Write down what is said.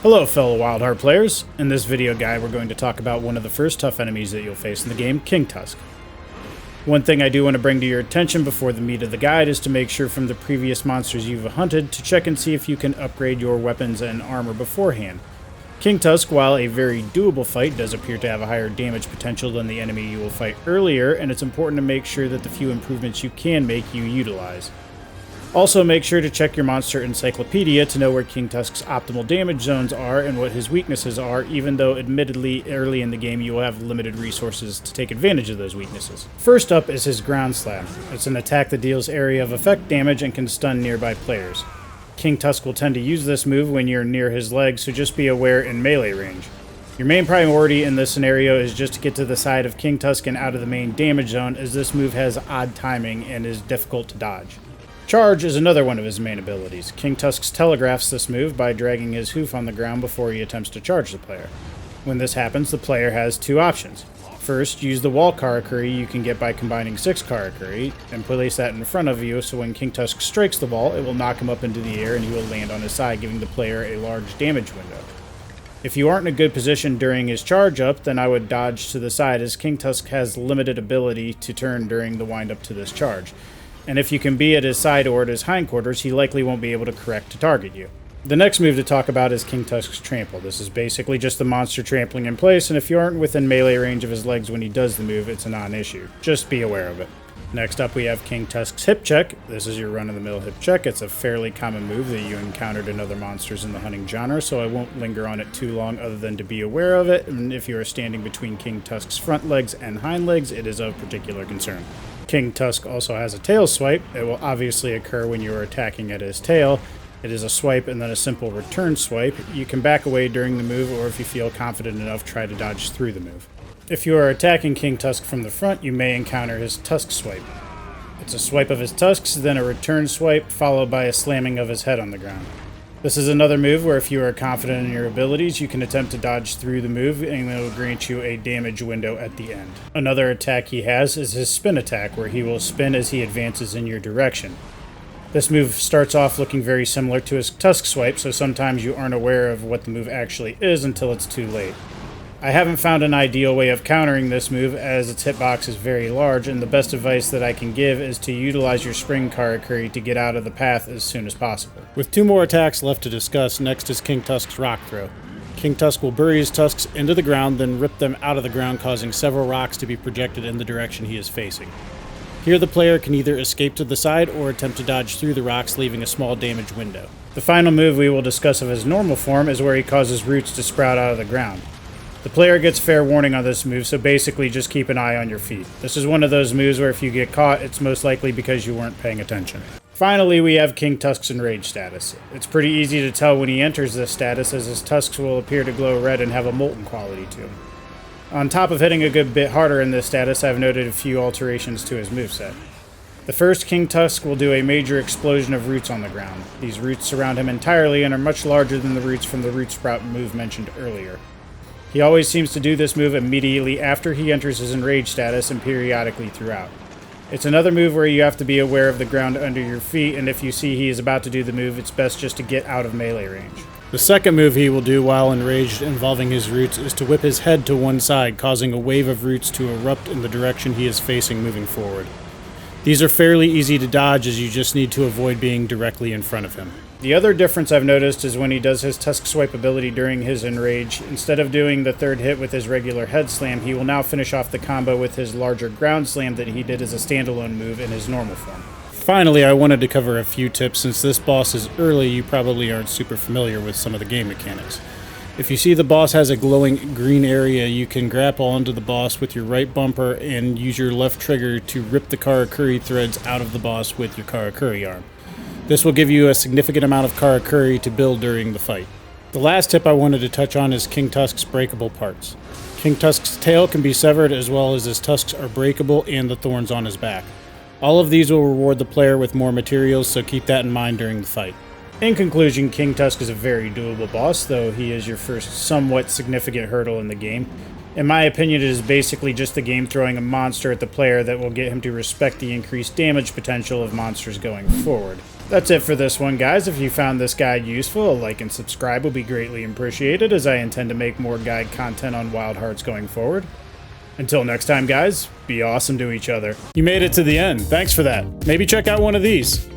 Hello fellow Wild Heart players. In this video guide we're going to talk about one of the first tough enemies that you'll face in the game, Kingtusk. One thing I do want to bring to your attention before the meat of the guide is to make sure from the previous monsters you've hunted to check and see if you can upgrade your weapons and armor beforehand. Kingtusk, while a very doable fight, does appear to have a higher damage potential than the enemy you will fight earlier, and it's important to make sure that the few improvements you can make you utilize. Also, make sure to check your monster encyclopedia to know where Kingtusk's optimal damage zones are and what his weaknesses are, even though admittedly early in the game you will have limited resources to take advantage of those weaknesses. First up is his Ground Slam. It's an attack that deals area of effect damage and can stun nearby players. Kingtusk will tend to use this move when you're near his legs, so just be aware in melee range. Your main priority in this scenario is just to get to the side of Kingtusk and out of the main damage zone, as this move has odd timing and is difficult to dodge. Charge is another one of his main abilities. Kingtusk telegraphs this move by dragging his hoof on the ground before he attempts to charge the player. When this happens, the player has two options. First, use the wall Karakuri you can get by combining 6 Karakuri, and place that in front of you so when Kingtusk strikes the ball, it will knock him up into the air and he will land on his side, giving the player a large damage window. If you aren't in a good position during his charge up, then I would dodge to the side, as Kingtusk has limited ability to turn during the wind up to this charge. And if you can be at his side or at his hindquarters, he likely won't be able to correct to target you. The next move to talk about is Kingtusk's Trample. This is basically just the monster trampling in place, and if you aren't within melee range of his legs when he does the move, it's a non-issue. Just be aware of it. Next up we have Kingtusk's Hip Check. This is your run-of-the-mill hip check. It's a fairly common move that you encountered in other monsters in the hunting genre, so I won't linger on it too long other than to be aware of it, and if you are standing between Kingtusk's front legs and hind legs, it is of particular concern. Kingtusk also has a tail swipe. It will obviously occur when you are attacking at his tail. It is a swipe and then a simple return swipe. You can back away during the move, or if you feel confident enough, try to dodge through the move. If you are attacking Kingtusk from the front, you may encounter his Tusk Swipe. It's a swipe of his tusks, then a return swipe, followed by a slamming of his head on the ground. This is another move where if you are confident in your abilities, you can attempt to dodge through the move, and it will grant you a damage window at the end. Another attack he has is his Spin Attack, where he will spin as he advances in your direction. This move starts off looking very similar to his Tusk Swipe, so sometimes you aren't aware of what the move actually is until it's too late. I haven't found an ideal way of countering this move, as its hitbox is very large, and the best advice that I can give is to utilize your Spring Karakuri to get out of the path as soon as possible. With 2 more attacks left to discuss, next is Kingtusk's Rock Throw. Kingtusk will bury his tusks into the ground, then rip them out of the ground, causing several rocks to be projected in the direction he is facing. Here the player can either escape to the side or attempt to dodge through the rocks, leaving a small damage window. The final move we will discuss of his normal form is where he causes roots to sprout out of the ground. The player gets fair warning on this move, so basically just keep an eye on your feet. This is one of those moves where if you get caught, it's most likely because you weren't paying attention. Finally, we have Kingtusk's Enraged status. It's pretty easy to tell when he enters this status, as his tusks will appear to glow red and have a molten quality to them. On top of hitting a good bit harder in this status, I've noted a few alterations to his moveset. The first, Kingtusk will do a major explosion of roots on the ground. These roots surround him entirely and are much larger than the roots from the Root Sprout move mentioned earlier. He always seems to do this move immediately after he enters his Enraged status and periodically throughout. It's another move where you have to be aware of the ground under your feet, and if you see he is about to do the move, it's best just to get out of melee range. The second move he will do while enraged involving his roots is to whip his head to one side, causing a wave of roots to erupt in the direction he is facing moving forward. These are fairly easy to dodge, as you just need to avoid being directly in front of him. The other difference I've noticed is when he does his Tusk Swipe ability during his Enrage, instead of doing the third hit with his regular head slam, he will now finish off the combo with his larger ground slam that he did as a standalone move in his normal form. Finally, I wanted to cover a few tips. Since this boss is early, you probably aren't super familiar with some of the game mechanics. If you see the boss has a glowing green area, you can grapple onto the boss with your right bumper and use your left trigger to rip the Karakuri threads out of the boss with your Karakuri arm. This will give you a significant amount of Karakuri to build during the fight. The last tip I wanted to touch on is Kingtusk's breakable parts. Kingtusk's tail can be severed, as well as his tusks are breakable and the thorns on his back. All of these will reward the player with more materials, so keep that in mind during the fight. In conclusion, Kingtusk is a very doable boss, though he is your first somewhat significant hurdle in the game. In my opinion, it is basically just the game throwing a monster at the player that will get him to respect the increased damage potential of monsters going forward. That's it for this one, guys. If you found this guide useful, a like and subscribe will be greatly appreciated, as I intend to make more guide content on Wild Hearts going forward. Until next time, guys, be awesome to each other. You made it to the end. Thanks for that. Maybe check out one of these.